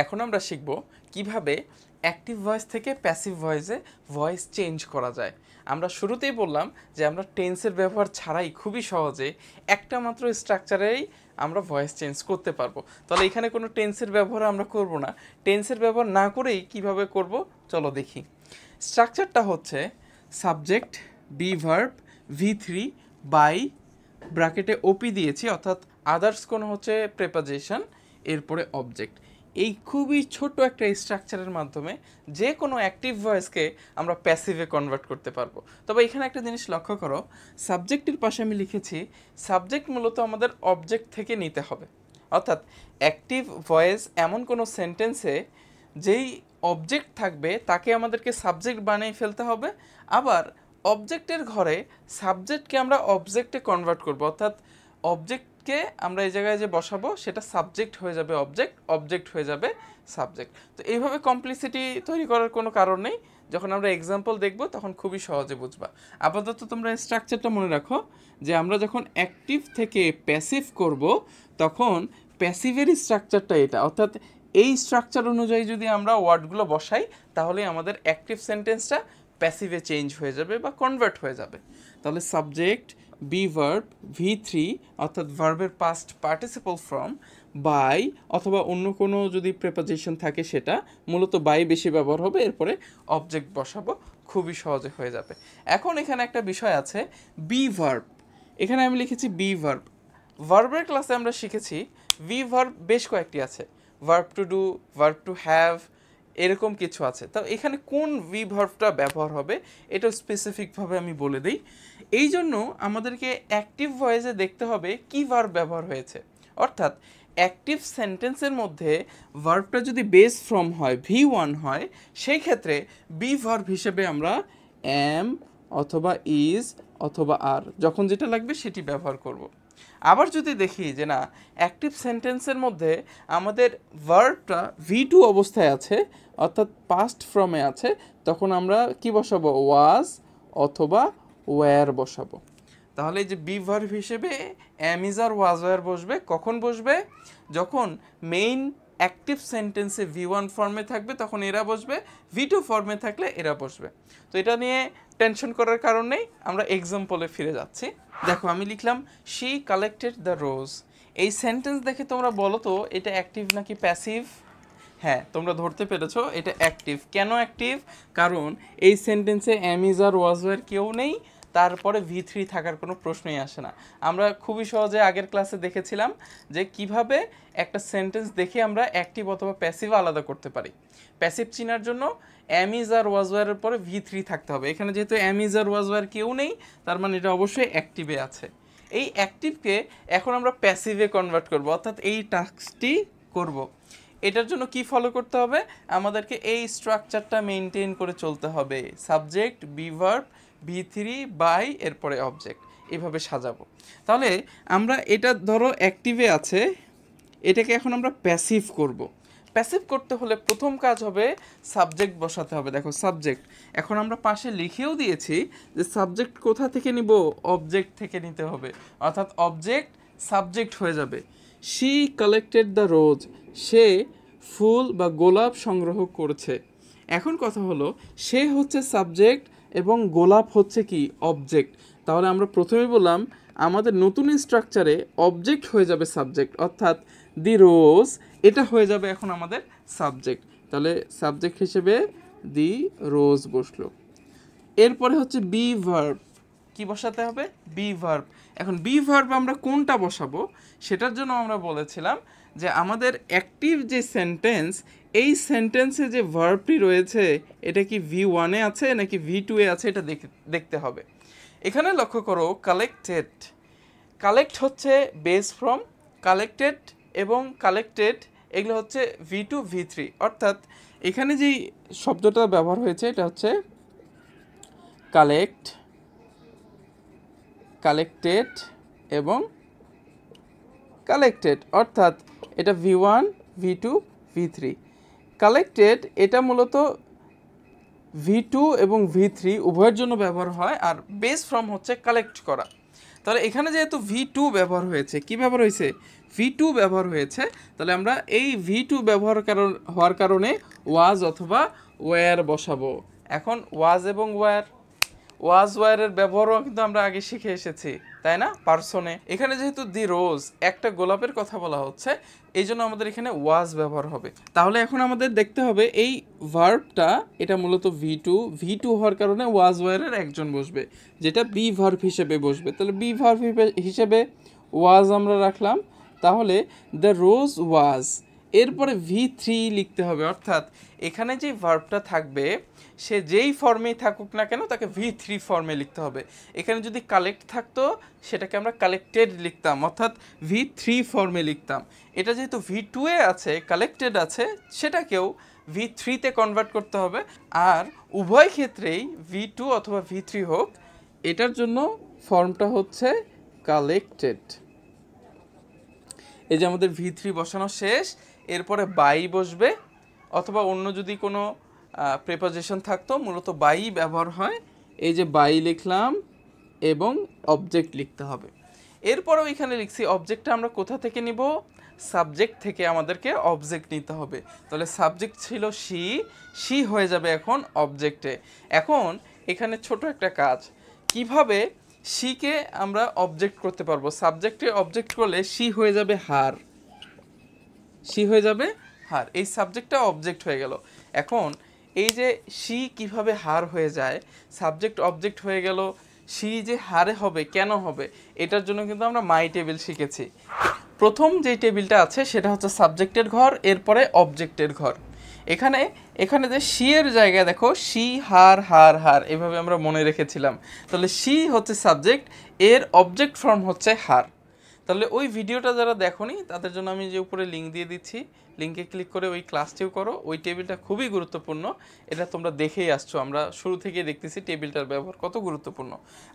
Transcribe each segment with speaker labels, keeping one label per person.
Speaker 1: এখন আমরা শিখব কিভাবে অ্যাক্টিভ ভয়েস থেকে প্যাসিভ ভয়েসে ভয়েস চেঞ্জ করা যায়। আমরা শুরুতেই বললাম যে আমরা টেন্সের ব্যবহার ছাড়াই খুবই সহজে একটা মাত্র স্ট্রাকচারেই আমরা ভয়েস চেঞ্জ করতে পারবো। তাহলে এখানে কোনো টেন্সের ব্যবহার আমরা করব না, টেন্সের ব্যবহার না করেই কিভাবে করব চলো দেখি। স্ট্রাকচারটা হচ্ছে subject, be verb, V3 by ব্র্যাকেটে ওপি দিয়েছি, অর্থাৎ আদার্স কোনো হচ্ছে প্রেপোজিশন, এরপরে অবজেক্ট। এই খুবই ছোট একটা স্ট্রাকচারের মাধ্যমে যে কোনো অ্যাক্টিভ ভয়েসকে আমরা প্যাসিভে কনভার্ট করতে পারবো। তবে এখানে একটা জিনিস লক্ষ্য করো, সাবজেক্টের পাশে আমি লিখেছি সাবজেক্ট মূলত আমাদের অবজেক্ট থেকে নিতে হবে। অর্থাৎ অ্যাক্টিভ ভয়েস এমন কোনো সেন্টেন্সে যেই অবজেক্ট থাকবে তাকে আমাদেরকে সাবজেক্ট বানিয়ে ফেলতে হবে, আবার অবজেক্টের ঘরে সাবজেক্টকে আমরা অবজেক্টে কনভার্ট করব, অর্থাৎ অবজেক্টকে আমরা এই জায়গায় যে বসাবো সেটা সাবজেক্ট হয়ে যাবে অবজেক্ট, অবজেক্ট হয়ে যাবে সাবজেক্ট। তো এইভাবে কমপ্লিসিটি তৈরি করার কোনো কারণ নেই, যখন আমরা এক্সাম্পল দেখব তখন খুবই সহজে বুঝবা। আপাতত তোমরা স্ট্রাকচারটা মনে রাখো যে আমরা যখন অ্যাক্টিভ থেকে প্যাসিভ করব তখন প্যাসিভের স্ট্রাকচারটা এটা, অর্থাৎ এই স্ট্রাকচার অনুযায়ী যদি আমরা ওয়ার্ডগুলো বসাই তাহলে আমাদের অ্যাক্টিভ সেন্টেন্সটা প্যাসিভে চেঞ্জ হয়ে যাবে বা কনভার্ট হয়ে যাবে। তাহলে সাবজেক্ট, বি ভার্ব, V3 অর্থাৎ ভার্বের পাস্ট পার্টিসিপল ফর্ম, বাই অথবা অন্য কোনো যদি প্রেপোজিশন থাকে সেটা, মূলত বাই বেশি ব্যবহার হবে, এরপরে অবজেক্ট বসাবো, খুবই সহজে হয়ে যাবে। এখন এখানে একটা বিষয় আছে, বি ভার্ব। এখানে আমি লিখেছি বি ভার্ব। ভার্বের ক্লাসে আমরা শিখেছি ভি ভার্ব বেশ কয়েকটি আছে, verb to do, verb to have, এরকম কিছু আছে। তো এখানে কোন ভি ভার্বটা ব্যবহার হবে এটা স্পেসিফিকভাবে আমি বলে দিই। এই জন্য আমাদেরকে অ্যাক্টিভ ভয়েসে দেখতে হবে কি ভার্ব ব্যবহার হয়েছে, অর্থাৎ অ্যাক্টিভ সেন্টেন্সের মধ্যে ভার্বটা যদি বেস ফর্ম হয়, V1 হয়, সেই ক্ষেত্রে বি ভার্ব হিসেবে আমরা এম অথবা ইজ অথবা আর, যখন যেটা লাগবে সেটি ব্যবহার করব। আবার যদি দেখি যে না, অ্যাক্টিভ সেন্টেন্সের মধ্যে আমাদের ভার্বটা V2 অবস্থায় আছে, অর্থাৎ পাস্ট ফর্মে আছে, তখন আমরা কি বসাবো, ওয়াজ অথবা ওয়্যার বসাবো। তাহলে যে বি ভার্ব হিসেবে am is are was were বসবে, কখন বসবে, যখন মেইন অ্যাক্টিভ সেন্টেন্সে V1 ফর্মে থাকবে তখন এরা বসবে, V2 ফর্মে থাকলে এরা বসবে। তো এটা নিয়ে টেনশন করার কারণ নেই, আমরা এক্সাম্পলে ফিরে যাচ্ছি। দেখো আমি লিখলাম শি কালেক্টেড দ্য রোজ। এই সেন্টেন্স দেখে তোমরা বলো তো এটা অ্যাক্টিভ নাকি প্যাসিভ? হ্যাঁ, তোমরা ধরতে পেরেছো এটা অ্যাক্টিভ। কেন অ্যাক্টিভ? কারণ এই সেন্টেন্সে am is are was were কেউ নেই, তারপরে V3 থাকার কোনো প্রশ্নই আসে না। আমরা খুবই সহজে আগের ক্লাসে দেখেছিলাম যে কিভাবে একটা সেন্টেন্স দেখে আমরা অ্যাক্টিভ অথবা প্যাসিভ আলাদা করতে পারি। প্যাসিভ চিনার জন্য এম ইজ আর ওয়াজ ওয়্যারের পরে V3 থাকতে হবে। এখানে যেহেতু am is are was were কেউ নেই, তার মানে এটা অবশ্যই অ্যাক্টিভে আছে। এই অ্যাক্টিভকে এখন আমরা প্যাসিভে কনভার্ট করব, অর্থাৎ এই টাস্কটি করব। এটার জন্য কি ফলো করতে হবে, আমাদেরকে এই স্ট্রাকচারটা মেনটেন করে চলতে হবে। Subject, be verb, V3 by এরপরে অবজেক্ট, এভাবে সাজাবো। তাহলে আমরা এটা ধরো অ্যাক্টিভে আছে, এটাকে এখন আমরা প্যাসিভ করব। প্যাসিভ করতে হলে প্রথম কাজ হবে সাবজেক্ট বসাতে হবে। দেখো সাবজেক্ট, এখন আমরা পাশে লিখেও দিয়েছি যে সাবজেক্ট কোথা থেকে নিব, অবজেক্ট থেকে নিতে হবে, অর্থাৎ অবজেক্ট সাবজেক্ট হয়ে যাবে। শি কালেক্টেড দ্য রোজ, সে ফুল বা গোলাপ সংগ্রহ করেছে। এখন কথা হলো সে হচ্ছে সাবজেক্ট এবং গোলাপ হচ্ছে কি, অবজেক্ট। তাহলে আমরা প্রথমেই বললাম আমাদের নতুন স্ট্রাকচারে অবজেক্ট হয়ে যাবে সাবজেক্ট, অর্থাৎ দি রোজ এটা হয়ে যাবে এখন আমাদের সাবজেক্ট। তাহলে সাবজেক্ট হিসেবে দি রোজ বসলো। এরপরে হচ্ছে বি ভার্ব, কি বসাতে হবে, বি ভার্ব। এখন বি ভার্ব আমরা কোনটা বসাবো সেটার জন্য আমরা বলেছিলাম যে আমাদের অ্যাক্টিভ যে সেন্টেন্স, এই সেন্টেন্সে যে ভার্বটি রয়েছে এটা কি V1 এ আছে নাকি V2 এ আছে, এটা দেখতে হবে। এখানে লক্ষ্য করো কালেক্টেড, কালেক্ট হচ্ছে বেস ফ্রম, কালেক্টেড এবং কালেক্টেড এগুলো হচ্ছে V2 V3, অর্থাৎ এখানে যেই শব্দটা ব্যবহার হয়েছে এটা হচ্ছে কালেক্ট, কালেক্টেড এবং কালেক্টেড, অর্থাৎ এটা V1 V2 V3। কালেক্টেড এটা মূলত V2 এবং V3 উভয়ের জন্য ব্যবহার হয়, আর বেস ফর্ম হচ্ছে কালেক্ট করা। তাহলে এখানে যেহেতু V2 ব্যবহার হয়েছে, কি ব্যবহার হয়েছে, V2 ব্যবহার হয়েছে, তাহলে আমরা এই V2 ব্যবহার হওয়ার কারণে ওয়াজ অথবা ওয়্যার বসাবো। এখন ওয়াজ এবং ওয়াজ ওয়্যারের ব্যবহারও কিন্তু আমরা আগে শিখে এসেছি, তাই না, পার্সনে। এখানে যেহেতু দি রোজ একটা গোলাপের কথা বলা হচ্ছে, এই জন্য আমাদের এখানে ওয়াজ ব্যবহার হবে। তাহলে এখন আমাদের দেখতে হবে এই ভার্বটা, এটা মূলত V2 হওয়ার কারণে ওয়াজ ওয়্যারের একজন বসবে, যেটা বি ভার্ব হিসেবে বসবে। তাহলে বি ভার্ব হিসেবে ওয়াজ আমরা রাখলাম। তাহলে দ্য রোজ ওয়াজ, এরপরে V3 লিখতে হবে, অর্থাৎ এখানে যে ভার্বটা থাকবে সে যেই ফর্মেই থাকুক না কেন তাকে V3 ফর্মে লিখতে হবে। এখানে যদি কালেক্ট থাকতো সেটাকে আমরা কালেক্টেড লিখতাম, অর্থাৎ V3 ফর্মে লিখতাম। এটা যেহেতু V2 এ আছে, কালেক্টেড আছে, সেটাকেও V3 তে কনভার্ট করতে হবে। আর উভয় ক্ষেত্রেই V2 অথবা V3 হোক, এটার জন্য ফর্মটা হচ্ছে কালেক্টেড। এই যে আমাদের V3 বসানো শেষ, এরপরে বাই বসবে, অথবা অন্য যদি কোনো প্রিপোজিশন থাকতো, মূলত বাই ব্যবহার হয়। এই যে বাই লিখলাম এবং অবজেক্ট লিখতে হবে। এরপরেও এখানে লিখছি অবজেক্টটা আমরা কোথা থেকে নিব, সাবজেক্ট থেকে আমাদেরকে অবজেক্ট নিতে হবে। তাহলে সাবজেক্ট ছিল সি হয়ে যাবে এখন অবজেক্টে। এখন এখানে ছোট একটা কাজ, কিভাবে সিকে আমরা অবজেক্ট করতে পারবো। সাবজেক্টে অবজেক্ট করলে সি হয়ে যাবে হার, এই সাবজেক্টটা অবজেক্ট হয়ে গেল। এখন এই যে সি কিভাবে হার হয়ে যায়, সাবজেক্ট অবজেক্ট হয়ে গেল, সি যে হারে হবে কেন হবে, এটার জন্য কিন্তু আমরা মাই টেবিল শিখেছি। প্রথম যে টেবিলটা আছে সেটা হচ্ছে সাবজেক্টের ঘর, এরপরে অবজেক্টের ঘর। এখানে যে সি এর জায়গায় দেখো সি হার এভাবে আমরা মনে রেখেছিলাম। তাহলে সি হচ্ছে সাবজেক্ট, এর অবজেক্ট ফর্ম হচ্ছে হার। তাহলে ওই ভিডিওটা যারা দেখোনি তাদের জন্য আমি যে উপরে লিঙ্ক দিয়ে দিচ্ছি, লিঙ্কে ক্লিক করে ওই ক্লাসটিও করো। ওই টেবিলটা খুবই গুরুত্বপূর্ণ, এটা তোমরা দেখেই আসছো, আমরা শুরু থেকেই দেখতেছি টেবিলটার ব্যবহার কত গুরুত্বপূর্ণ।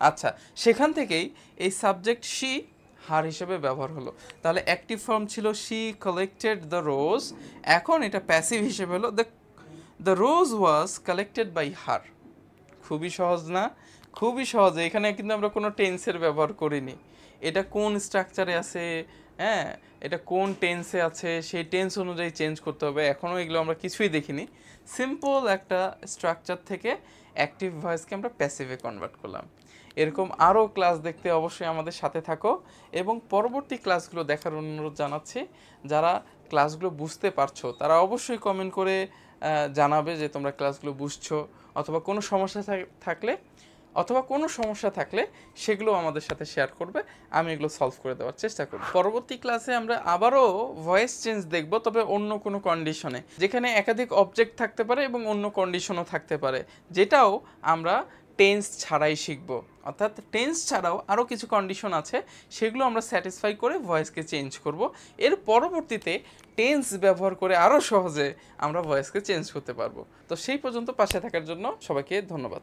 Speaker 1: আচ্ছা, সেখান থেকেই এই সাবজেক্ট সি হার হিসেবে ব্যবহার হলো। তাহলে অ্যাক্টিভ ফর্ম ছিল সি কালেক্টেড দ্য রোজ, এখন এটা প্যাসিভ হিসেবে হলো the rose was collected by her. খুবই সহজ না? খুবই সহজ। এখানে কিন্তু আমরা কোনো টেন্সের ব্যবহার করিনি। এটা কোন স্ট্রাকচারে আছে, হ্যাঁ, এটা কোন টেন্সে আছে, সেই টেন্স অনুযায়ী চেঞ্জ করতে হবে, এখনও এগুলো আমরা কিছুই দেখিনি। সিম্পল একটা স্ট্রাকচার থেকে অ্যাক্টিভ ভয়েসকে আমরা প্যাসিভে কনভার্ট করলাম। এরকম আরও ক্লাস দেখতে অবশ্যই আমাদের সাথে থাকো, এবং পরবর্তী ক্লাসগুলো দেখার অনুরোধ জানাচ্ছি। যারা ক্লাসগুলো বুঝতে পারছো তারা অবশ্যই কমেন্ট করে জানাবে যে তোমরা ক্লাসগুলো বুঝছো, অথবা কোনো সমস্যা থাকলে সেগুলো আমাদের সাথে শেয়ার করবে, আমি এগুলো সলভ করে দেওয়ার চেষ্টা করব। পরবর্তী ক্লাসে আমরা আবারও ভয়েস চেঞ্জ দেখব, তবে অন্য কোনো কন্ডিশনে, যেখানে একাধিক অবজেক্ট থাকতে পারে এবং অন্য কন্ডিশনও থাকতে পারে, যেটাও আমরা টেন্স ছাড়াই শিখব। অর্থাৎ টেন্স ছাড়াও আরও কিছু কন্ডিশন আছে, সেগুলো আমরা স্যাটিসফাই করে ভয়েসকে চেঞ্জ করব। এর পরবর্তীতে টেন্স ব্যবহার করে আরও সহজে আমরা ভয়েসকে চেঞ্জ করতে পারবো। তো সেই পর্যন্ত পাশে থাকার জন্য সবাইকে ধন্যবাদ।